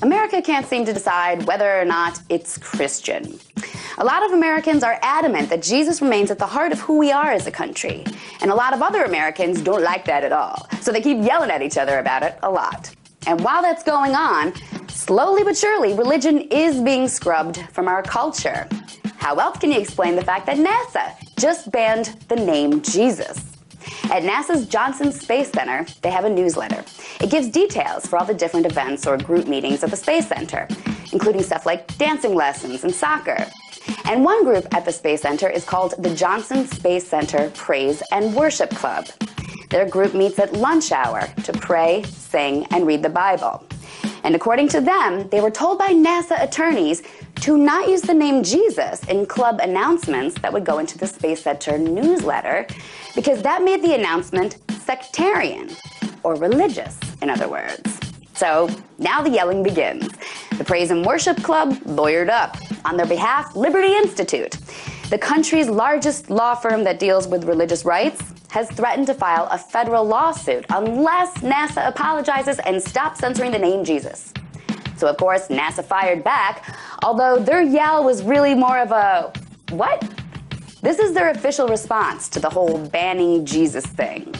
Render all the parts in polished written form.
America can't seem to decide whether or not it's Christian. A lot of Americans are adamant that Jesus remains at the heart of who we are as a country. And a lot of other Americans don't like that at all. So they keep yelling at each other about it a lot. And while that's going on, slowly but surely, religion is being scrubbed from our culture. How else can you explain the fact that NASA just banned the name Jesus? At NASA's Johnson Space Center, they have a newsletter. It gives details for all the different events or group meetings at the Space Center, including stuff like dancing lessons and soccer. And one group at the Space Center is called the Johnson Space Center Praise and Worship Club. Their group meets at lunch hour to pray, sing, and read the Bible. And according to them, they were told by NASA attorneys to not use the name Jesus in club announcements that would go into the Space Center newsletter because that made the announcement sectarian, or religious, in other words. So now the yelling begins. The Praise and Worship Club lawyered up. On their behalf, Liberty Institute, the country's largest law firm that deals with religious rights, has threatened to file a federal lawsuit unless NASA apologizes and stops censoring the name Jesus. So of course, NASA fired back, although their yell was really more of a, what? This is their official response to the whole banning Jesus thing.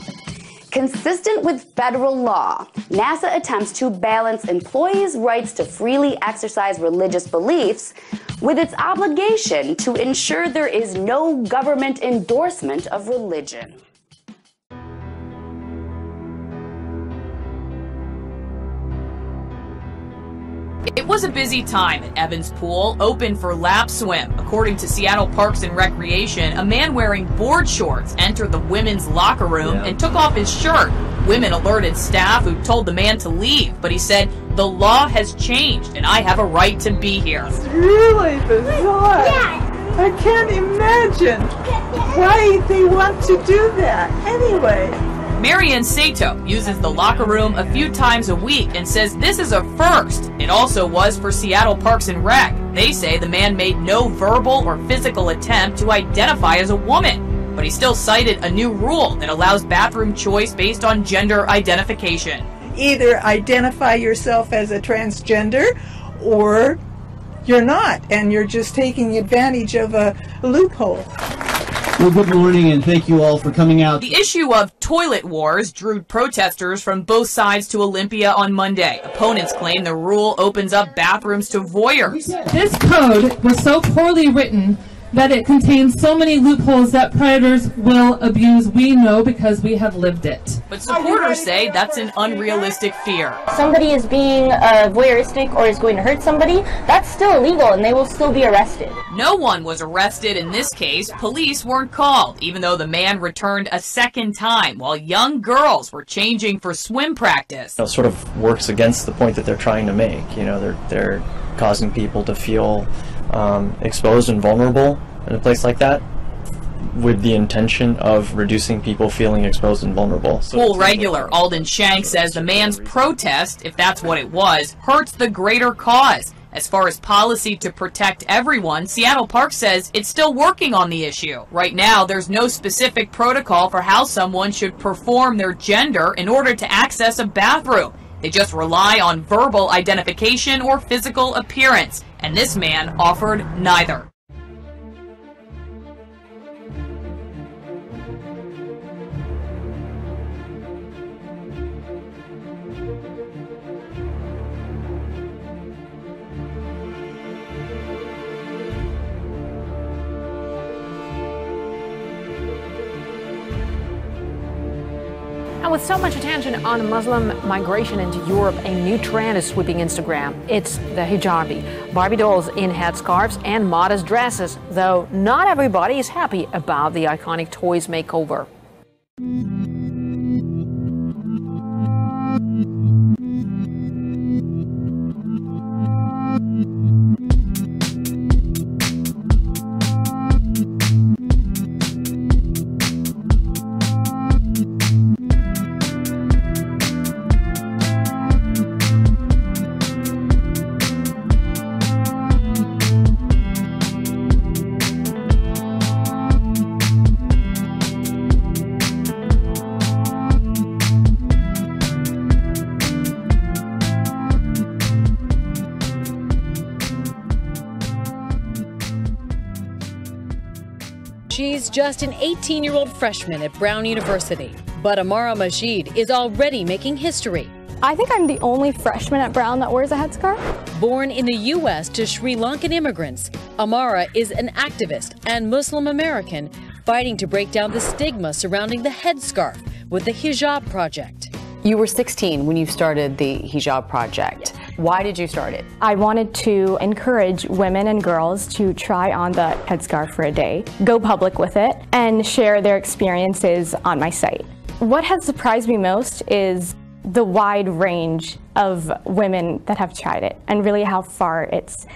Consistent with federal law, NASA attempts to balance employees' rights to freely exercise religious beliefs with its obligation to ensure there is no government endorsement of religion. It was a busy time at Evans Pool, open for lap swim. According to Seattle Parks and Recreation, a man wearing board shorts entered the women's locker room and took off his shirt. Women alerted staff, who told the man to leave, but he said, "The law has changed and I have a right to be here." It's really bizarre. Yeah. I can't imagine why they want to do that anyway. Marianne Sato uses the locker room a few times a week and says this is a first. It also was for Seattle Parks and Rec. They say the man made no verbal or physical attempt to identify as a woman, but he still cited a new rule that allows bathroom choice based on gender identification. Either identify yourself as a transgender or you're not, and you're just taking advantage of a loophole. Well, good morning, and thank you all for coming out. The issue of toilet wars drew protesters from both sides to Olympia on Monday. Opponents claim the rule opens up bathrooms to voyeurs. This code was so poorly written that it contains so many loopholes that predators will abuse. We know because we have lived it. But supporters say that's an unrealistic fear. Somebody is being voyeuristic or is going to hurt somebody, that's still illegal and they will still be arrested. No one was arrested in this case. Police weren't called, even though the man returned a second time while young girls were changing for swim practice. It sort of works against the point that they're trying to make. You know, they're causing people to feel exposed and vulnerable in a place like that, with the intention of reducing people feeling exposed and vulnerable. Pool regular Alden Shank says the man's protest, if that's what it was, hurts the greater cause. As far as policy to protect everyone, Seattle Parks says it's still working on the issue. Right now, there's no specific protocol for how someone should perform their gender in order to access a bathroom. They just rely on verbal identification or physical appearance, and this man offered neither. And with so much attention on Muslim migration into Europe, a new trend is sweeping Instagram. It's the hijabi, Barbie dolls in headscarves and modest dresses, though not everybody is happy about the iconic toys makeover. She's just an 18-year-old freshman at Brown University. But Amara Majid is already making history. I think I'm the only freshman at Brown that wears a headscarf. Born in the U.S. to Sri Lankan immigrants, Amara is an activist and Muslim American fighting to break down the stigma surrounding the headscarf with the Hijab Project. You were 16 when you started the Hijab Project. Why did you start it? I wanted to encourage women and girls to try on the headscarf for a day, go public with it, and share their experiences on my site. What has surprised me most is the wide range of women that have tried it and really how far it's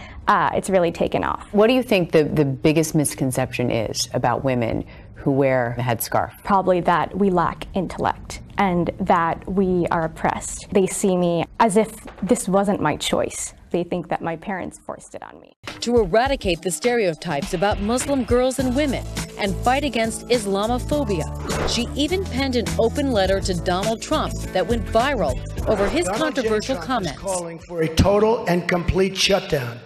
really taken off. What do you think the biggest misconception is about women who wear the headscarf? Probably that we lack intellect and that we are oppressed. They see me as if this wasn't my choice. They think that my parents forced it on me. To eradicate the stereotypes about Muslim girls and women and fight against Islamophobia, she even penned an open letter to Donald Trump that went viral over his controversial comments. Calling for a total and complete shutdown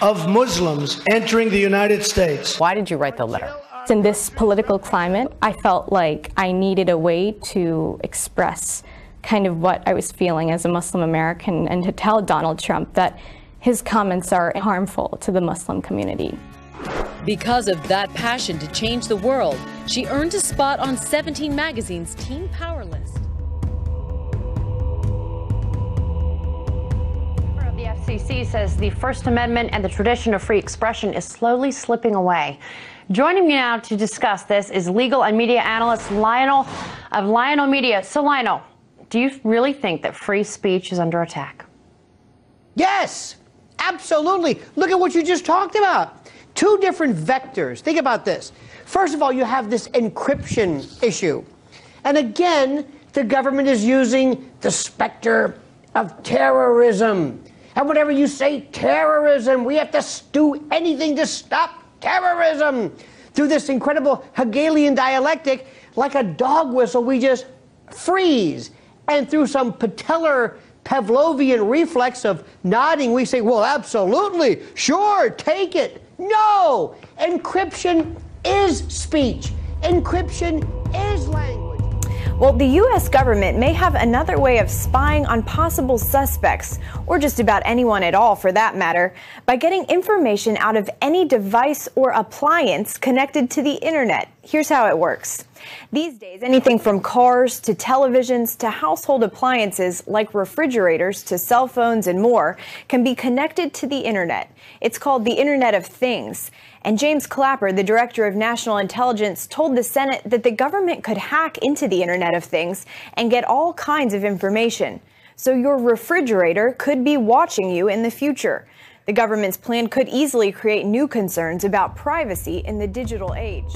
of Muslims entering the United States. Why did you write the letter? In this political climate, I felt like I needed a way to express kind of what I was feeling as a Muslim American and to tell Donald Trump that his comments are harmful to the Muslim community. Because of that passion to change the world, she earned a spot on 17 Magazine's Teen Power list. The FCC says the First Amendment and the tradition of free expression is slowly slipping away. Joining me now to discuss this is legal and media analyst Lionel of Lionel Media. So Lionel, do you really think that free speech is under attack? Yes, absolutely. Look at what you just talked about. Two different vectors. Think about this. First of all, you have this encryption issue. And again, the government is using the specter of terrorism. And whenever you say terrorism, we have to do anything to stop terrorism. Through this incredible Hegelian dialectic, like a dog whistle, we just freeze. And through some patellar Pavlovian reflex of nodding, we say, well, absolutely, sure, take it. No! Encryption is speech. Encryption is language. Well, the U.S. government may have another way of spying on possible suspects, or just about anyone at all for that matter, by getting information out of any device or appliance connected to the internet. Here's how it works. These days, anything from cars to televisions to household appliances like refrigerators to cell phones and more can be connected to the internet. It's called the Internet of Things. And James Clapper, the director of national intelligence, told the Senate that the government could hack into the Internet of Things and get all kinds of information. So your refrigerator could be watching you in the future. The government's plan could easily create new concerns about privacy in the digital age.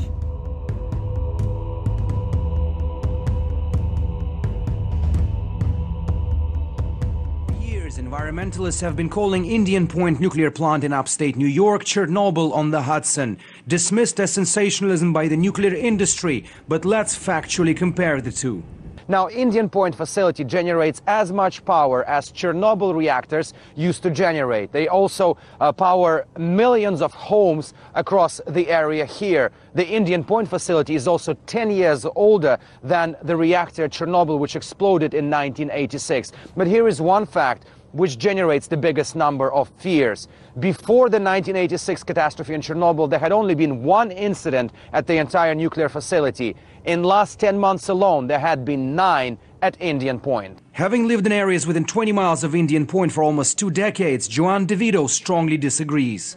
Environmentalists have been calling Indian Point nuclear plant in upstate New York Chernobyl on the Hudson, dismissed as sensationalism by the nuclear industry. But let's factually compare the two. Now, Indian Point facility generates as much power as Chernobyl reactors used to generate. They also power millions of homes across the area here. The Indian Point facility is also 10 years older than the reactor Chernobyl, which exploded in 1986. But here is one fact which generates the biggest number of fears. Before the 1986 catastrophe in Chernobyl, there had only been one incident at the entire nuclear facility. In the last 10 months alone, there had been 9 at Indian Point. Having lived in areas within 20 miles of Indian Point for almost 2 decades, Joanne DeVito strongly disagrees.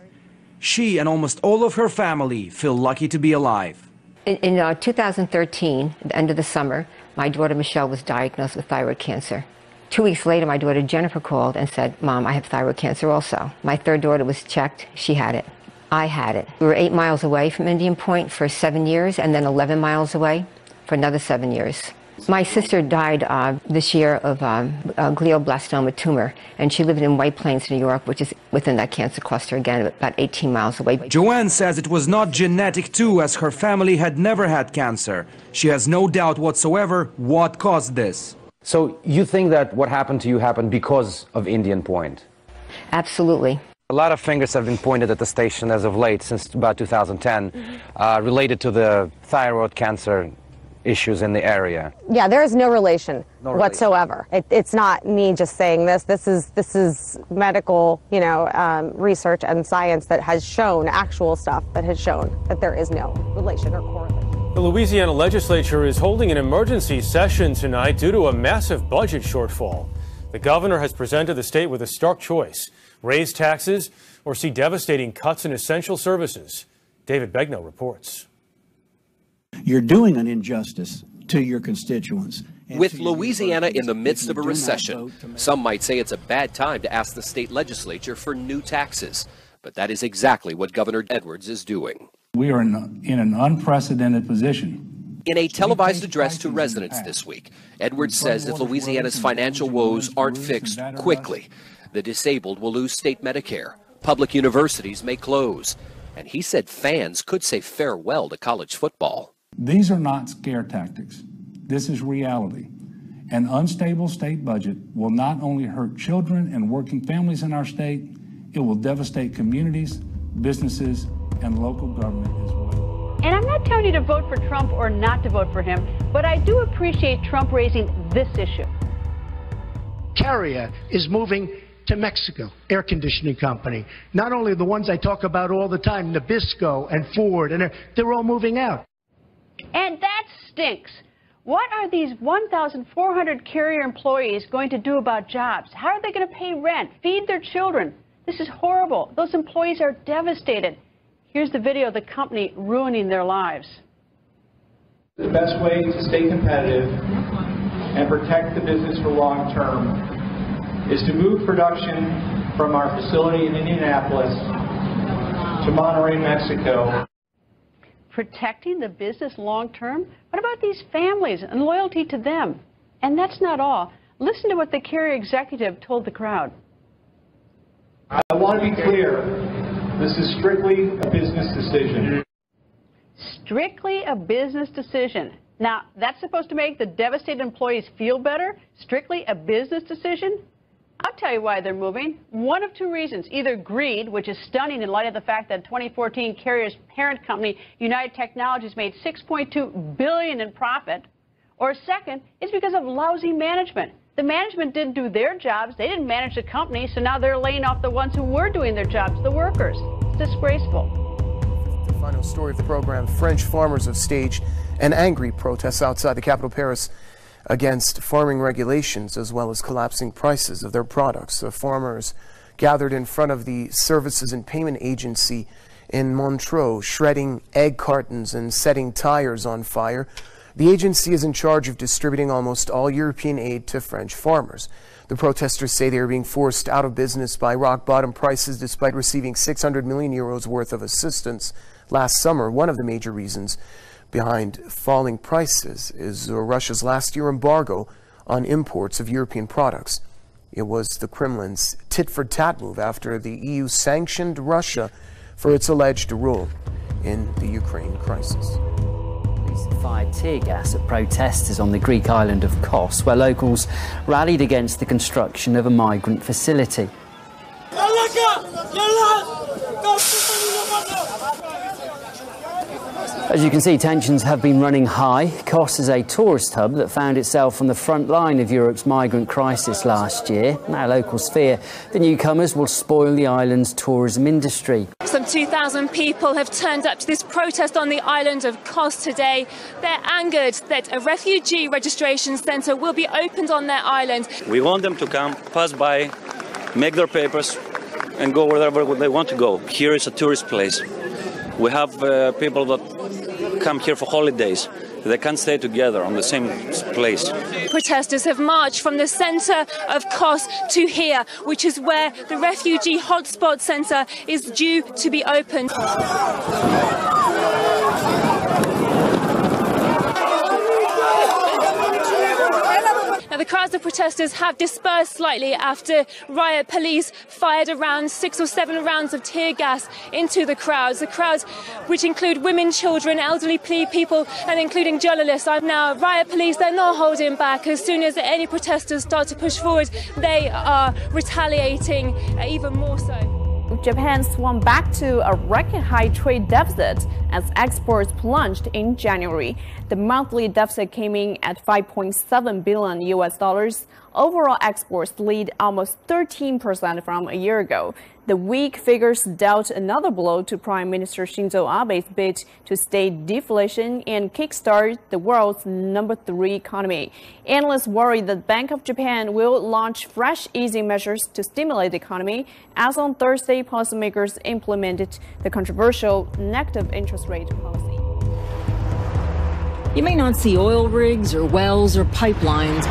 She and almost all of her family feel lucky to be alive. In 2013, at the end of the summer, my daughter Michelle was diagnosed with thyroid cancer. 2 weeks later, my daughter Jennifer called and said, Mom, I have thyroid cancer also. My third daughter was checked. She had it. I had it. We were 8 miles away from Indian Point for 7 years and then 11 miles away for another 7 years. My sister died this year of glioblastoma tumor, and she lived in White Plains, New York, which is within that cancer cluster, again, about 18 miles away. Joanne says it was not genetic too, as her family had never had cancer. She has no doubt whatsoever what caused this. So you think that what happened to you happened because of Indian Point? Absolutely. A lot of fingers have been pointed at the station as of late, since about 2010, related to the thyroid cancer issues in the area. Yeah, there is no relation whatsoever. It's not me just saying this. This is medical, research and science that has shown, actual stuff that has shown that there is no relation or correlation. The Louisiana legislature is holding an emergency session tonight due to a massive budget shortfall. The governor has presented the state with a stark choice: raise taxes or see devastating cuts in essential services. David Begnaud reports. You're doing an injustice to your constituents. With Louisiana in the midst of a recession, some might say it's a bad time to ask the state legislature for new taxes. But that is exactly what Governor Edwards is doing. We are in an unprecedented position. In a televised address to residents this week, Edwards says if Louisiana's financial woes aren't fixed quickly, the disabled will lose state Medicare, public universities may close, and he said fans could say farewell to college football. These are not scare tactics. This is reality. An unstable state budget will not only hurt children and working families in our state, it will devastate communities, businesses, and local government as well. And I'm not telling you to vote for Trump or not to vote for him, but I do appreciate Trump raising this issue. Carrier is moving to Mexico, air conditioning company. Not only the ones I talk about all the time, Nabisco and Ford, and they're all moving out. And that stinks. What are these 1,400 Carrier employees going to do about jobs? How are they going to pay rent, feed their children? This is horrible. Those employees are devastated. Here's the video of the company ruining their lives. The best way to stay competitive and protect the business for long term is to move production from our facility in Indianapolis to Monterrey, Mexico. Protecting the business long term? What about these families and loyalty to them? And that's not all. Listen to what the Carrier executive told the crowd. I want to be clear, this is strictly a business decision. Strictly a business decision. Now, that's supposed to make the devastated employees feel better? Strictly a business decision? I'll tell you why they're moving. One of two reasons. Either greed, which is stunning in light of the fact that 2014 Carrier's parent company, United Technologies, made $6.2 billion in profit. Or second, it's because of lousy management. The management didn't do their jobs. They didn't manage the company, so now they're laying off the ones who were doing their jobs, the workers. It's disgraceful. The final story of the program, French farmers have staged an angry protest outside the capital, Paris, against farming regulations as well as collapsing prices of their products. The farmers gathered in front of the Services and Payment Agency in Montreux, shredding egg cartons and setting tires on fire. The agency is in charge of distributing almost all European aid to French farmers. The protesters say they are being forced out of business by rock-bottom prices despite receiving 600 million euros worth of assistance last summer. One of the major reasons behind falling prices is Russia's last year embargo on imports of European products. It was the Kremlin's tit-for-tat move after the EU sanctioned Russia for its alleged role in the Ukraine crisis. Fired tear gas at protesters on the Greek island of Kos, where locals rallied against the construction of a migrant facility. As you can see, tensions have been running high. Kos is a tourist hub that found itself on the front line of Europe's migrant crisis last year. Now locals fear the newcomers will spoil the island's tourism industry. Some 2,000 people have turned up to this protest on the island of Kos today. They're angered that a refugee registration centre will be opened on their island. We want them to come, pass by, make their papers and go wherever they want to go. Here is a tourist place. We have people that come here for holidays. They can't stay together on the same place. Protesters have marched from the centre of Kos to here, which is where the refugee hotspot centre is due to be opened. Now, the crowds of protesters have dispersed slightly after riot police fired around 6 or 7 rounds of tear gas into the crowds. The crowds, which include women, children, elderly people, and including journalists. Now, riot police, they're not holding back. As soon as any protesters start to push forward, they are retaliating even more so. Japan swung back to a record-high trade deficit as exports plunged in January. The monthly deficit came in at $5.7 billion US. Overall exports lead almost 13% from a year ago. The weak figures dealt another blow to Prime Minister Shinzo Abe's bid to stay deflation and kickstart the world's #3 economy. Analysts worry that Bank of Japan will launch fresh easing measures to stimulate the economy, as on Thursday policymakers implemented the controversial negative interest rate policy. You may not see oil rigs or wells or pipelines,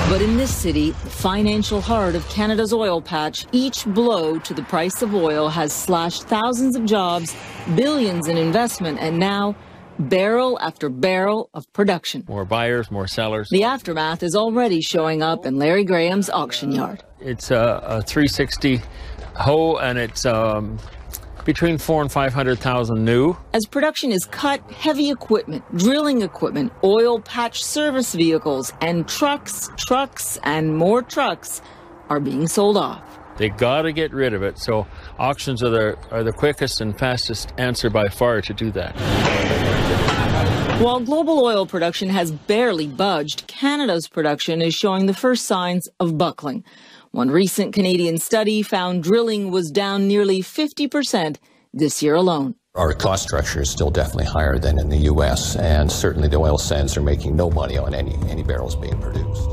but in this city, the financial heart of Canada's oil patch, each blow to the price of oil has slashed thousands of jobs, billions in investment, and now barrel after barrel of production. More buyers, more sellers. The aftermath is already showing up in Larry Graham's auction yard. It's a 360 hoe, and it's between 400,000 and 500,000 new. As production is cut, heavy equipment, drilling equipment, oil patch service vehicles, and trucks, and more trucks are being sold off. They got to get rid of it, so auctions are the quickest and fastest answer by far to do that. While global oil production has barely budged, Canada's production is showing the first signs of buckling. One recent Canadian study found drilling was down nearly 50% this year alone. Our cost structure is still definitely higher than in the U.S., and certainly the oil sands are making no money on any barrels being produced.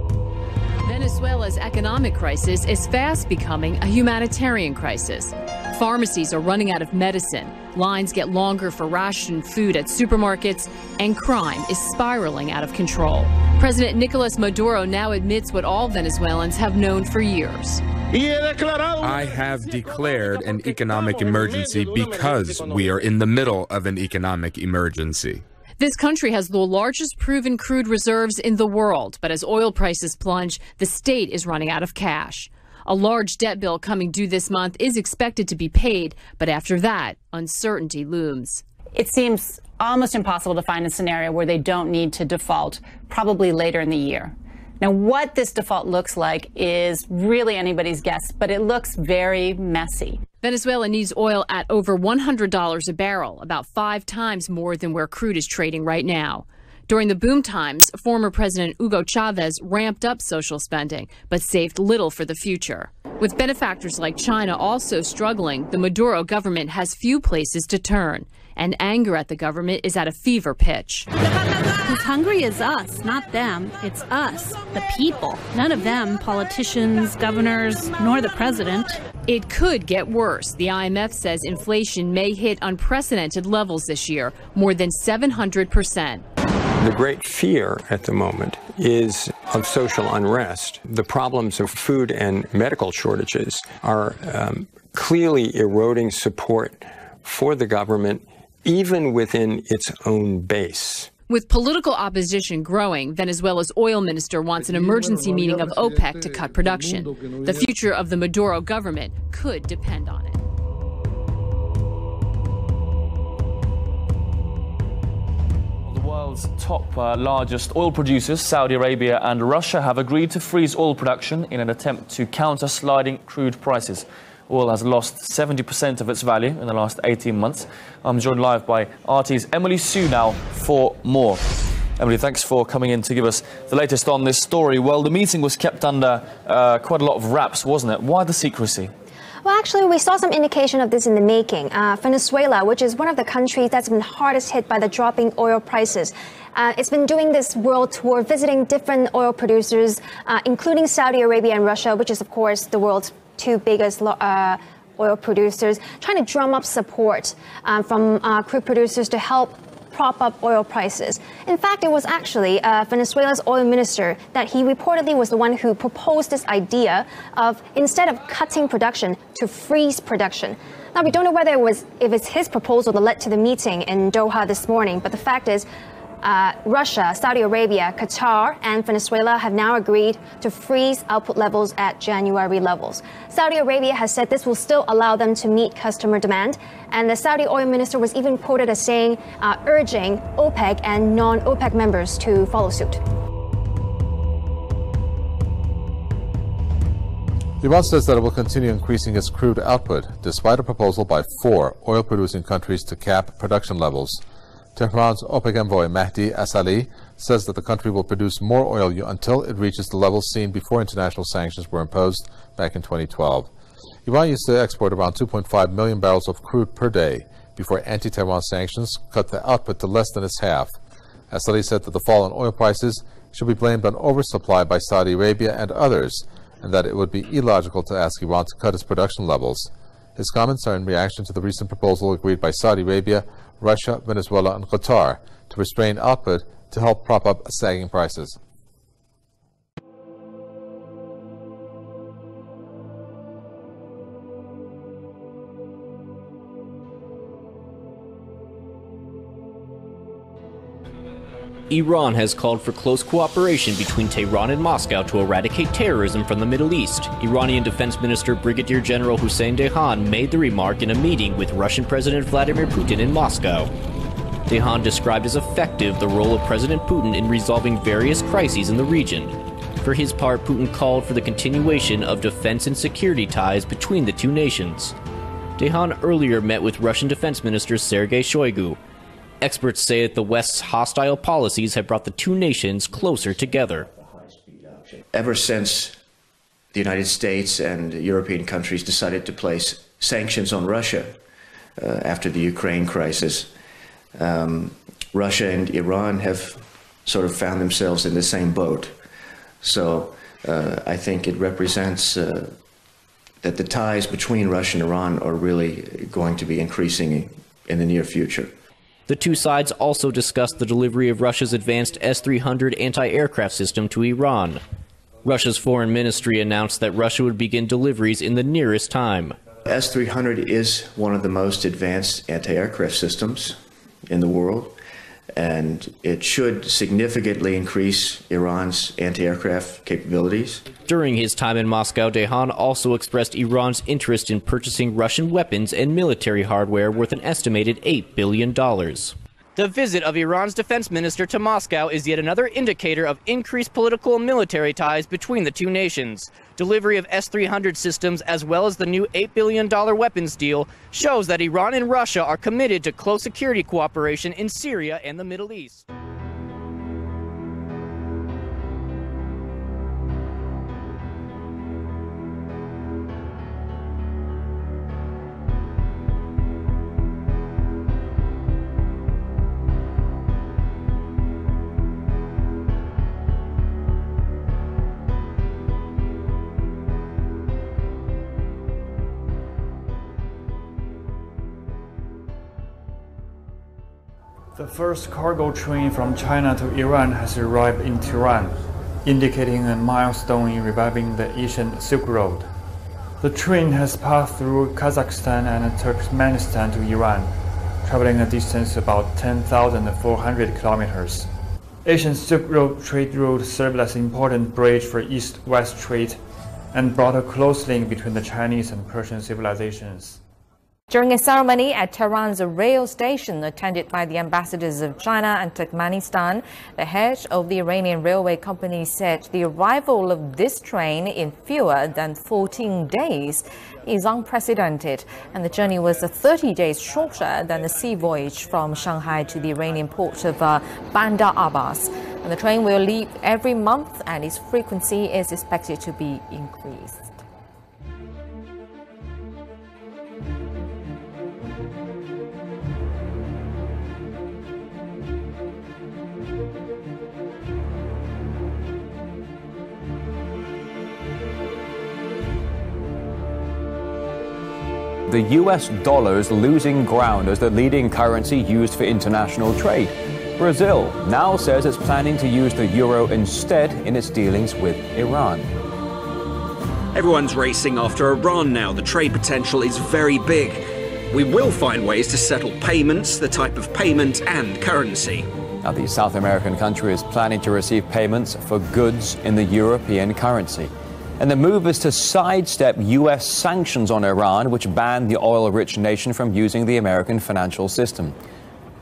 Venezuela's economic crisis is fast becoming a humanitarian crisis. Pharmacies are running out of medicine, lines get longer for rationed food at supermarkets, and crime is spiraling out of control. President Nicolas Maduro now admits what all Venezuelans have known for years. I have declared an economic emergency because we are in the middle of an economic emergency. This country has the largest proven crude reserves in the world, but as oil prices plunge, the state is running out of cash. A large debt bill coming due this month is expected to be paid, but after that, uncertainty looms. It seems almost impossible to find a scenario where they don't need to default, probably later in the year. Now, what this default looks like is really anybody's guess, but it looks very messy. Venezuela needs oil at over $100 a barrel, about 5 times more than where crude is trading right now. During the boom times, former President Hugo Chavez ramped up social spending, but saved little for the future. With benefactors like China also struggling, the Maduro government has few places to turn, and anger at the government is at a fever pitch. Who's hungry is us, not them. It's us, the people. None of them, politicians, governors, nor the president. It could get worse. The IMF says inflation may hit unprecedented levels this year, more than 700%. The great fear at the moment is of social unrest. The problems of food and medical shortages are clearly eroding support for the government, even within its own base. With political opposition growing, Venezuela's oil minister wants an emergency meeting of OPEC to cut production. The future of the Maduro government could depend on it. World's top largest oil producers, Saudi Arabia and Russia, have agreed to freeze oil production in an attempt to counter sliding crude prices. Oil has lost 70% of its value in the last 18 months. I'm joined live by RT's Emily Sue now for more. Emily, thanks for coming in to give us the latest on this story. Well, the meeting was kept under quite a lot of wraps, wasn't it? Why the secrecy? Well, actually, we saw some indication of this in the making. Venezuela, which is one of the countries that's been hardest hit by the dropping oil prices, it's been doing this world tour, visiting different oil producers, including Saudi Arabia and Russia, which is, of course, the world's 2 biggest oil producers, trying to drum up support from crude producers to help prop up oil prices. In fact, it was actually Venezuela's oil minister that he reportedly was the one who proposed this idea of, instead of cutting production, to freeze production. Now, we don't know whether if it's his proposal that led to the meeting in Doha this morning, but the fact is Russia, Saudi Arabia, Qatar, and Venezuela have now agreed to freeze output levels at January levels. Saudi Arabia has said this will still allow them to meet customer demand, and the Saudi oil minister was even quoted as saying, urging OPEC and non-OPEC members to follow suit. Iran says that it will continue increasing its crude output, despite a proposal by 4 oil-producing countries to cap production levels. Tehran's OPEC envoy Mahdi Asali says that the country will produce more oil until it reaches the levels seen before international sanctions were imposed back in 2012. Iran used to export around 2.5 million barrels of crude per day before anti-Tehran sanctions cut the output to less than its half. Asali said that the fall in oil prices should be blamed on oversupply by Saudi Arabia and others, and that it would be illogical to ask Iran to cut its production levels. His comments are in reaction to the recent proposal agreed by Saudi Arabia, Russia, Venezuela, and Qatar to restrain output to help prop up sagging prices. Iran has called for close cooperation between Tehran and Moscow to eradicate terrorism from the Middle East. Iranian Defense Minister Brigadier General Hossein Dehan made the remark in a meeting with Russian President Vladimir Putin in Moscow. Dehan described as effective the role of President Putin in resolving various crises in the region. For his part, Putin called for the continuation of defense and security ties between the two nations. Dehan earlier met with Russian Defense Minister Sergei Shoigu. Experts say that the West's hostile policies have brought the two nations closer together. Ever since the United States and European countries decided to place sanctions on Russia after the Ukraine crisis, Russia and Iran have sort of found themselves in the same boat. So I think it represents that the ties between Russia and Iran are really going to be increasing in the near future. The two sides also discussed the delivery of Russia's advanced S-300 anti-aircraft system to Iran. Russia's foreign ministry announced that Russia would begin deliveries in the nearest time. S-300 is one of the most advanced anti-aircraft systems in the world, and it should significantly increase Iran's anti-aircraft capabilities. During his time in Moscow, Dehan also expressed Iran's interest in purchasing Russian weapons and military hardware worth an estimated $8 billion. The visit of Iran's defense minister to Moscow is yet another indicator of increased political and military ties between the two nations. Delivery of S-300 systems as well as the new $8 billion weapons deal shows that Iran and Russia are committed to close security cooperation in Syria and the Middle East. The first cargo train from China to Iran has arrived in Tehran, indicating a milestone in reviving the Asian Silk Road. The train has passed through Kazakhstan and Turkmenistan to Iran, traveling a distance about 10,400 kilometers. Asian Silk Road trade route served as an important bridge for East-West trade and brought a close link between the Chinese and Persian civilizations. During a ceremony at Tehran's rail station attended by the ambassadors of China and Turkmenistan, the head of the Iranian railway company said the arrival of this train in fewer than 14 days is unprecedented, and the journey was 30 days shorter than the sea voyage from Shanghai to the Iranian port of Bandar Abbas. And the train will leave every month, and its frequency is expected to be increased. The US dollar is losing ground as the leading currency used for international trade. Brazil now says it's planning to use the euro instead in its dealings with Iran. Everyone's racing after Iran now. The trade potential is very big. We will find ways to settle payments, the type of payment and currency. Now, the South American country is planning to receive payments for goods in the European currency. And the move is to sidestep US sanctions on Iran, which ban the oil-rich nation from using the American financial system.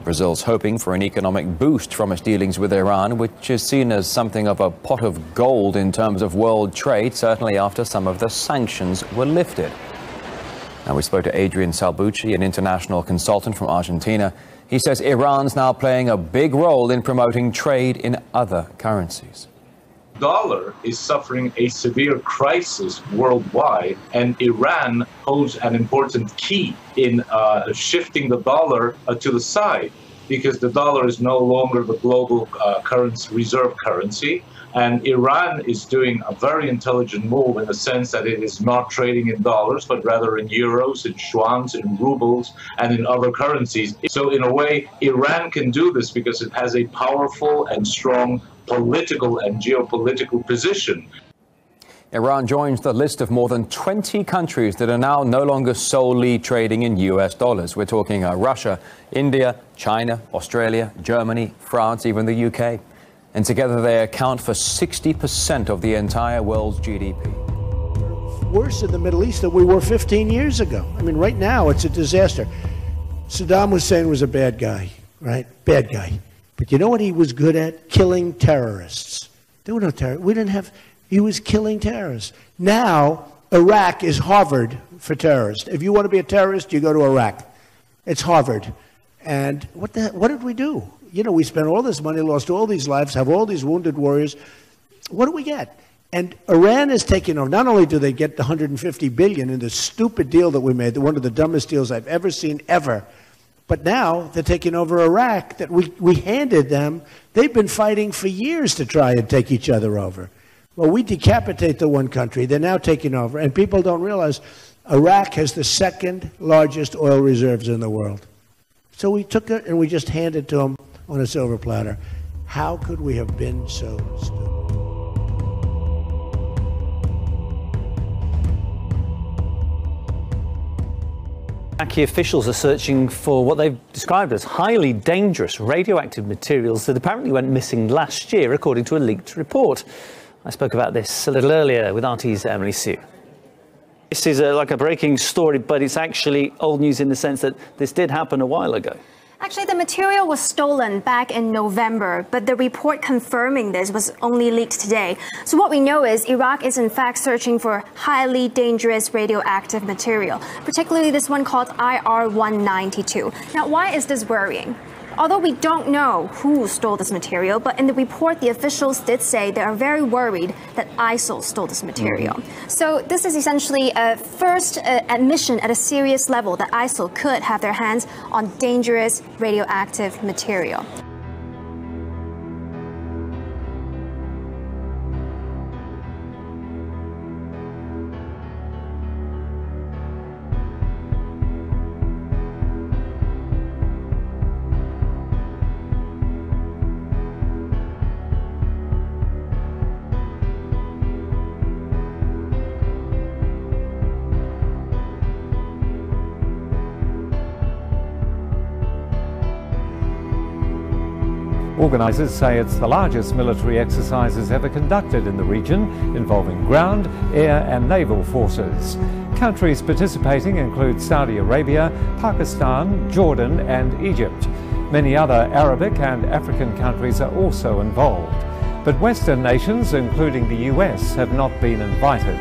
Brazil's hoping for an economic boost from its dealings with Iran, which is seen as something of a pot of gold in terms of world trade, certainly after some of the sanctions were lifted. Now, we spoke to Adrian Salbucci, an international consultant from Argentina. He says Iran's now playing a big role in promoting trade in other currencies. The dollar is suffering a severe crisis worldwide, and Iran holds an important key in shifting the dollar to the side, because the dollar is no longer the global reserve currency. And Iran is doing a very intelligent move in the sense that it is not trading in dollars, but rather in euros, in yuans, in rubles, and in other currencies. So in a way, Iran can do this because it has a powerful and strong political and geopolitical position. Iran joins the list of more than 20 countries that are now no longer solely trading in US dollars. We're talking Russia, India, China, Australia, Germany, France, even the UK. And together they account for 60% of the entire world's GDP. Worse in the Middle East than we were 15 years ago. I mean, right now it's a disaster. Saddam Hussein was a bad guy, right? Bad guy. But you know what he was good at? Killing terrorists. There were no terrorists. He was killing terrorists. Now, Iraq is Harvard for terrorists. If you want to be a terrorist, you go to Iraq. It's Harvard. And what did we do? You know, we spent all this money, lost all these lives, have all these wounded warriors. What do we get? And Iran is taking over. Not only do they get the $150 billion in the stupid deal that we made, one of the dumbest deals I've ever seen, ever, but now they're taking over Iraq that we handed them. They've been fighting for years to try and take each other over. Well, we decapitate the one country. They're now taking over. And people don't realize Iraq has the second largest oil reserves in the world. So we took it and we just handed it to them on a silver platter. How could we have been so stupid? Iraqi officials are searching for what they've described as highly dangerous radioactive materials that apparently went missing last year, according to a leaked report. I spoke about this a little earlier with RT's Emily Sue. This is like a breaking story, but it's actually old news in the sense that this did happen a while ago. Actually, the material was stolen back in November, but the report confirming this was only leaked today. So what we know is Iraq is in fact searching for highly dangerous radioactive material, particularly this one called IR-192. Now, why is this worrying? Although we don't know who stole this material, but in the report, the officials did say they are very worried that ISIL stole this material. So this is essentially a first admission at a serious level that ISIL could have their hands on dangerous radioactive material. Organisers say it's the largest military exercises ever conducted in the region, involving ground, air and naval forces. Countries participating include Saudi Arabia, Pakistan, Jordan and Egypt. Many other Arabic and African countries are also involved. But Western nations, including the US, have not been invited.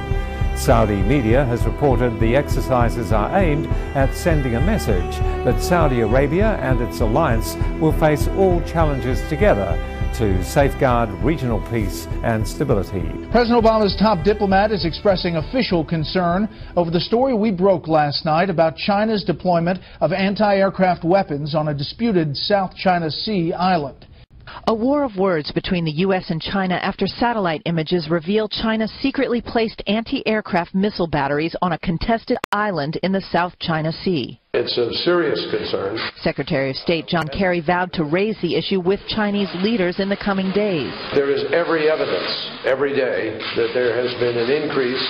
Saudi media has reported the exercises are aimed at sending a message that Saudi Arabia and its alliance will face all challenges together to safeguard regional peace and stability. President Obama's top diplomat is expressing official concern over the story we broke last night about China's deployment of anti-aircraft weapons on a disputed South China Sea island. A war of words between the U.S. and China after satellite images reveal China secretly placed anti-aircraft missile batteries on a contested island in the South China Sea. It's a serious concern. Secretary of State John Kerry vowed to raise the issue with Chinese leaders in the coming days. There is every evidence, every day, that there has been an increase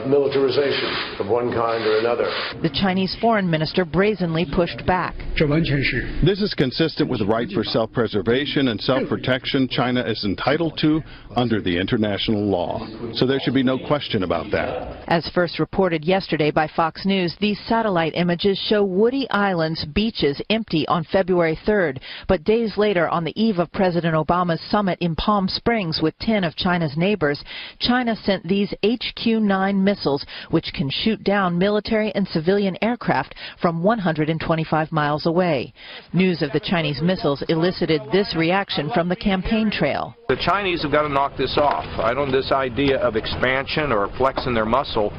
militarization of one kind or another. The Chinese foreign minister brazenly pushed back. This is consistent with the right for self-preservation and self-protection China is entitled to under the international law. So there should be no question about that. As first reported yesterday by Fox News, these satellite images show woody islands, beaches empty on February 3rd. But days later, on the eve of President Obama's summit in Palm Springs with 10 of China's neighbors, China sent these HQ-9 missiles, which can shoot down military and civilian aircraft from 125 miles away. News of the Chinese missiles elicited this reaction from the campaign trail. The Chinese have got to knock this off. This idea of expansion or flexing their muscle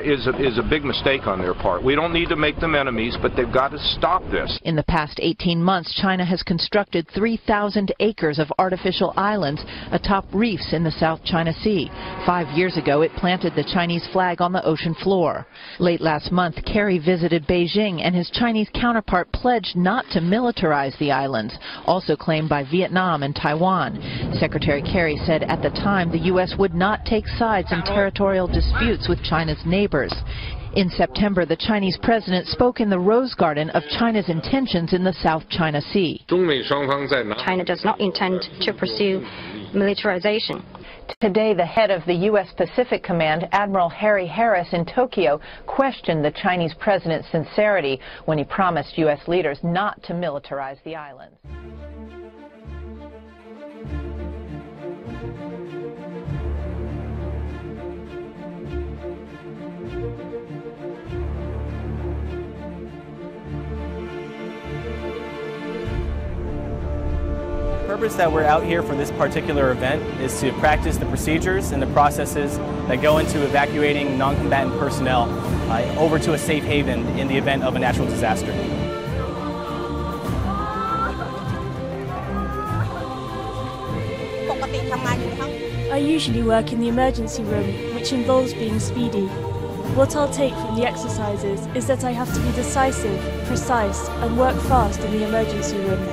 is a big mistake on their part. We don't need to make them enemies, but they've got to stop this. In the past 18 months, China has constructed 3,000 acres of artificial islands atop reefs in the South China Sea. 5 years ago, it planted the Chinese flag on the ocean floor. Late last month, Kerry visited Beijing, and his Chinese counterpart pledged not to militarize the islands, also claimed by Vietnam and Taiwan. Secretary Kerry said at the time the U.S. would not take sides in territorial disputes with China's neighbors. In September, the Chinese president spoke in the Rose Garden of China's intentions in the South China Sea. China does not intend to pursue militarization. Today, the head of the U.S. Pacific Command, Admiral Harry Harris in Tokyo, questioned the Chinese president's sincerity when he promised U.S. leaders not to militarize the islands. The purpose that we're out here for this particular event is to practice the procedures and the processes that go into evacuating non-combatant personnel over to a safe haven in the event of a natural disaster. I usually work in the emergency room, which involves being speedy. What I'll take from the exercises is that I have to be decisive, precise, and work fast in the emergency room.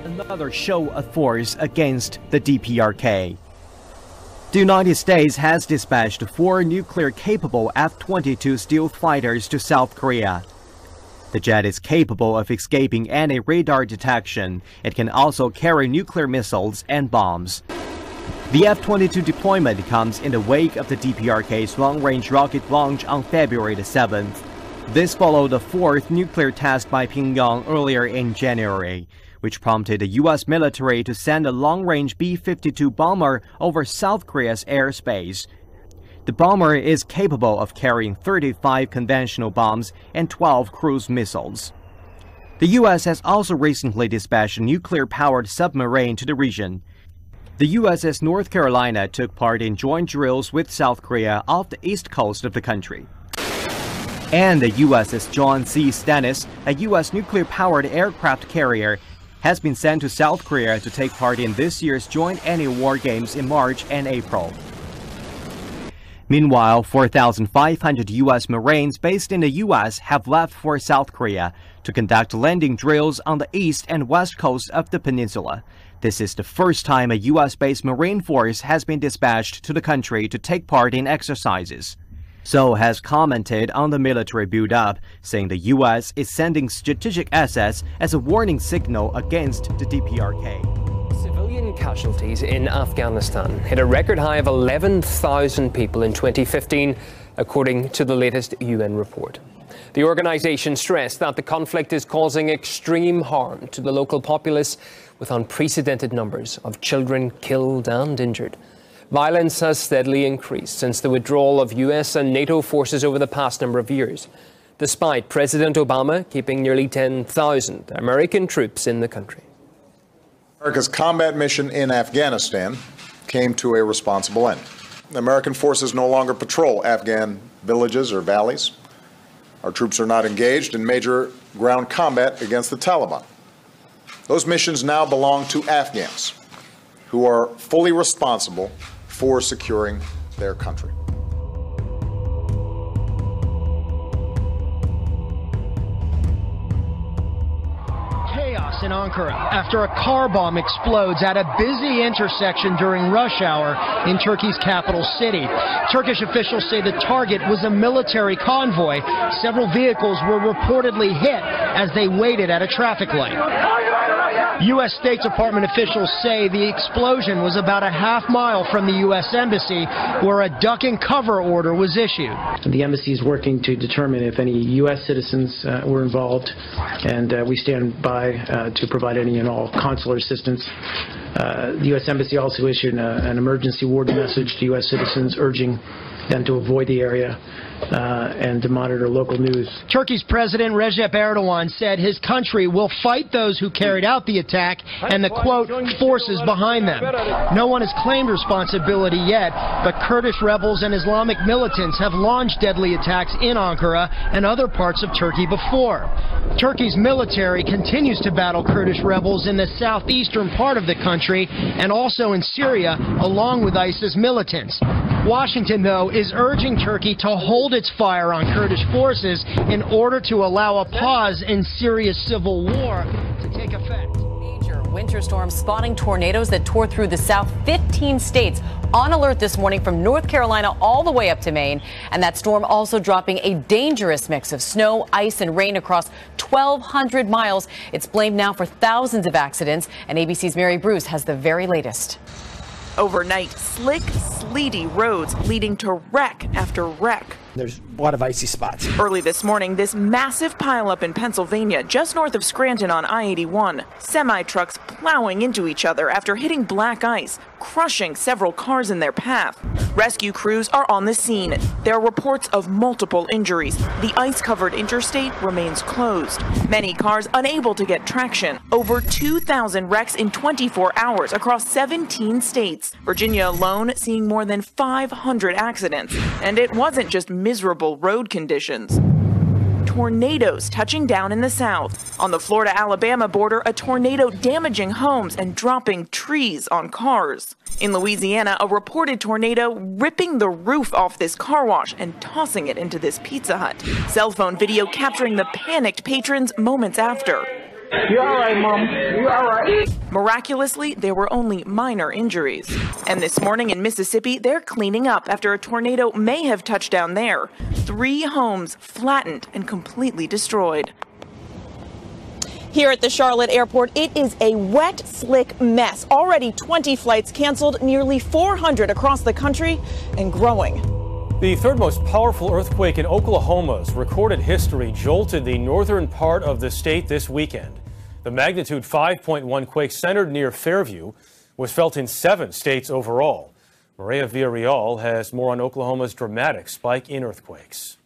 Another show of force against the DPRK. The United States has dispatched 4 nuclear-capable F-22 stealth fighters to South Korea. The jet is capable of escaping any radar detection. It can also carry nuclear missiles and bombs. The F-22 deployment comes in the wake of the DPRK's long-range rocket launch on February the 7th. This followed the 4th nuclear test by Pyongyang earlier in January, which prompted the U.S. military to send a long-range B-52 bomber over South Korea's airspace. The bomber is capable of carrying 35 conventional bombs and 12 cruise missiles. The U.S. has also recently dispatched a nuclear-powered submarine to the region. The USS North Carolina took part in joint drills with South Korea off the east coast of the country. And the USS John C. Stennis, a U.S. nuclear-powered aircraft carrier, has been sent to South Korea to take part in this year's joint annual war games in March and April. Meanwhile, 4,500 U.S. Marines based in the U.S. have left for South Korea to conduct landing drills on the east and west coast of the peninsula. This is the first time a U.S.-based Marine force has been dispatched to the country to take part in exercises. Seoul has commented on the military build-up, saying the U.S. is sending strategic assets as a warning signal against the DPRK. Civilian casualties in Afghanistan hit a record high of 11,000 people in 2015, according to the latest UN report. The organization stressed that the conflict is causing extreme harm to the local populace, with unprecedented numbers of children killed and injured. Violence has steadily increased since the withdrawal of US and NATO forces over the past number of years, despite President Obama keeping nearly 10,000 American troops in the country. America's combat mission in Afghanistan came to a responsible end. American forces no longer patrol Afghan villages or valleys. Our troops are not engaged in major ground combat against the Taliban. Those missions now belong to Afghans, who are fully responsible for securing their country. Chaos in Ankara after a car bomb explodes at a busy intersection during rush hour in Turkey's capital city. Turkish officials say the target was a military convoy. Several vehicles were reportedly hit as they waited at a traffic light. U.S. State Department officials say the explosion was about a half-mile from the U.S. Embassy, where a duck and cover order was issued. The embassy is working to determine if any U.S. citizens were involved, and we stand by to provide any and all consular assistance. The U.S. Embassy also issued an emergency warning message to U.S. citizens urging them to avoid the area and to monitor local news. Turkey's President Recep Erdogan said his country will fight those who carried out the attack and the, quote, forces behind them. No one has claimed responsibility yet, but Kurdish rebels and Islamic militants have launched deadly attacks in Ankara and other parts of Turkey before. Turkey's military continues to battle Kurdish rebels in the southeastern part of the country and also in Syria, along with ISIS militants. Washington, though, is urging Turkey to hold its fire on Kurdish forces in order to allow a pause in Syria's civil war to take effect. Major winter storm spawning tornadoes that tore through the South. 15 states on alert this morning from North Carolina all the way up to Maine. And that storm also dropping a dangerous mix of snow, ice and rain across 1,200 miles. It's blamed now for thousands of accidents. And ABC's Mary Bruce has the very latest. Overnight, slick, sleety roads leading to wreck after wreck. There's a lot of icy spots. Early this morning, this massive pileup in Pennsylvania, just north of Scranton on I-81. Semi-trucks plowing into each other after hitting black ice, crushing several cars in their path. Rescue crews are on the scene. There are reports of multiple injuries. The ice-covered interstate remains closed. Many cars unable to get traction. Over 2,000 wrecks in 24 hours across 17 states. Virginia alone seeing more than 500 accidents. And it wasn't just miserable road conditions. Tornadoes touching down in the south. On the Florida-Alabama border, a tornado damaging homes and dropping trees on cars. In Louisiana, a reported tornado ripping the roof off this car wash and tossing it into this Pizza Hut. Cell phone video capturing the panicked patrons moments after. You all right, Mom? You all right? Miraculously, there were only minor injuries. And this morning in Mississippi, they're cleaning up after a tornado may have touched down there. 3 homes flattened and completely destroyed. Here at the Charlotte airport, it is a wet, slick mess. Already 20 flights canceled, nearly 400 across the country, and growing. The third most powerful earthquake in Oklahoma's recorded history jolted the northern part of the state this weekend. The magnitude 5.1 quake centered near Fairview was felt in 7 states overall. Maria Villarreal has more on Oklahoma's dramatic spike in earthquakes.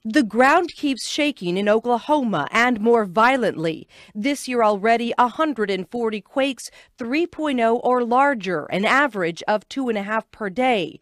The ground keeps shaking in Oklahoma and more violently. This year already 140 quakes, 3.0 or larger, an average of 2.5 per day.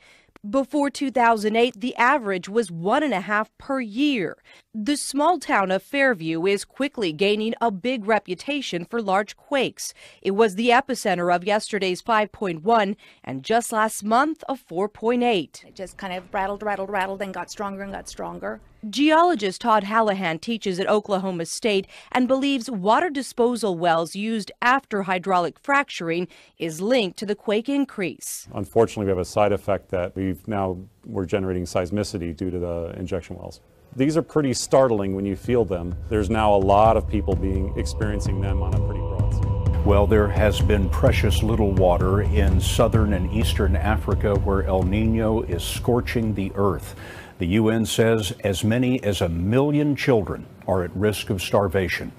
Before 2008, the average was 1.5 per year. The small town of Fairview is quickly gaining a big reputation for large quakes. It was the epicenter of yesterday's 5.1 and just last month a 4.8. It just kind of rattled and got stronger and got stronger. Geologist Todd Hallahan teaches at Oklahoma State and believes water disposal wells used after hydraulic fracturing is linked to the quake increase. Unfortunately, we have a side effect that we're generating seismicity due to the injection wells. These are pretty startling when you feel them. There's now a lot of people experiencing them on a pretty broad scale. Well, there has been precious little water in southern and eastern Africa where El Nino is scorching the earth. The UN says as many as 1 million children are at risk of starvation.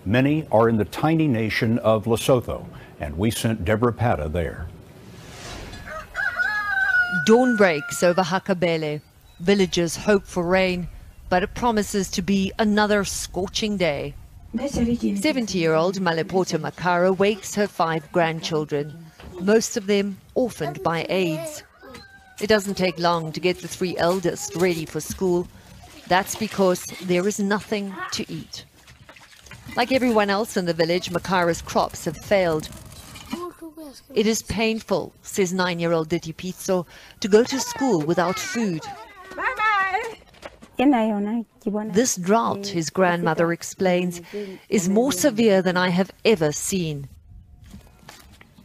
Many are in the tiny nation of Lesotho, and we sent Deborah Pata there. Dawn breaks over Hakabele. Villagers hope for rain, but it promises to be another scorching day. 70-year-old Malepota Makara wakes her 5 grandchildren, most of them orphaned by AIDS. It doesn't take long to get the 3 eldest ready for school. That's because there is nothing to eat. Like everyone else in the village, Makara's crops have failed. It is painful, says 9-year-old Diti Pizzo, to go to school without food. Bye-bye. This drought, his grandmother explains, is more severe than I have ever seen.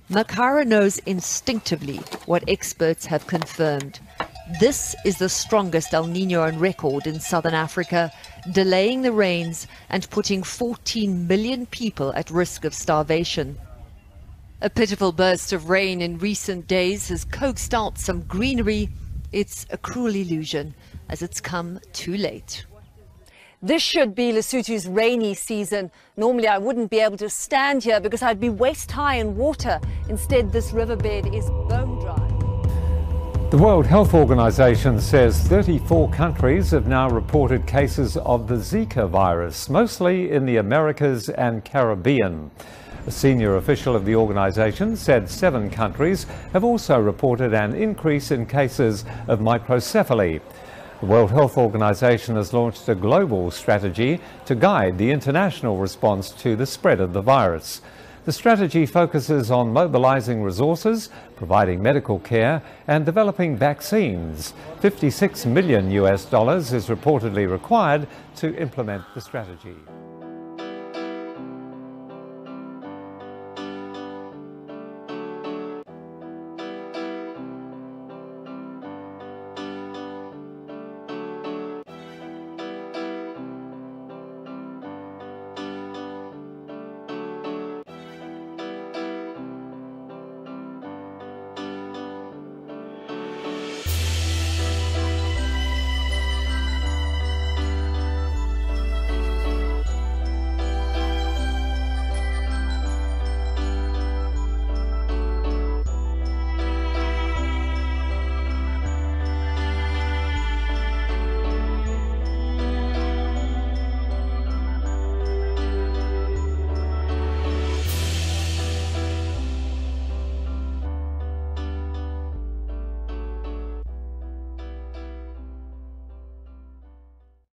Makara knows instinctively what experts have confirmed. This is the strongest El Niño on record in southern Africa, delaying the rains and putting 14 million people at risk of starvation. A pitiful burst of rain in recent days has coaxed out some greenery. It's a cruel illusion, as it's come too late. This should be Lesotho's rainy season. Normally I wouldn't be able to stand here because I'd be waist high in water. Instead, this riverbed is bone dry. The World Health Organization says 34 countries have now reported cases of the Zika virus, mostly in the Americas and Caribbean. A senior official of the organization said 7 countries have also reported an increase in cases of microcephaly. The World Health Organization has launched a global strategy to guide the international response to the spread of the virus. The strategy focuses on mobilizing resources, providing medical care, and developing vaccines. $56 million is reportedly required to implement the strategy.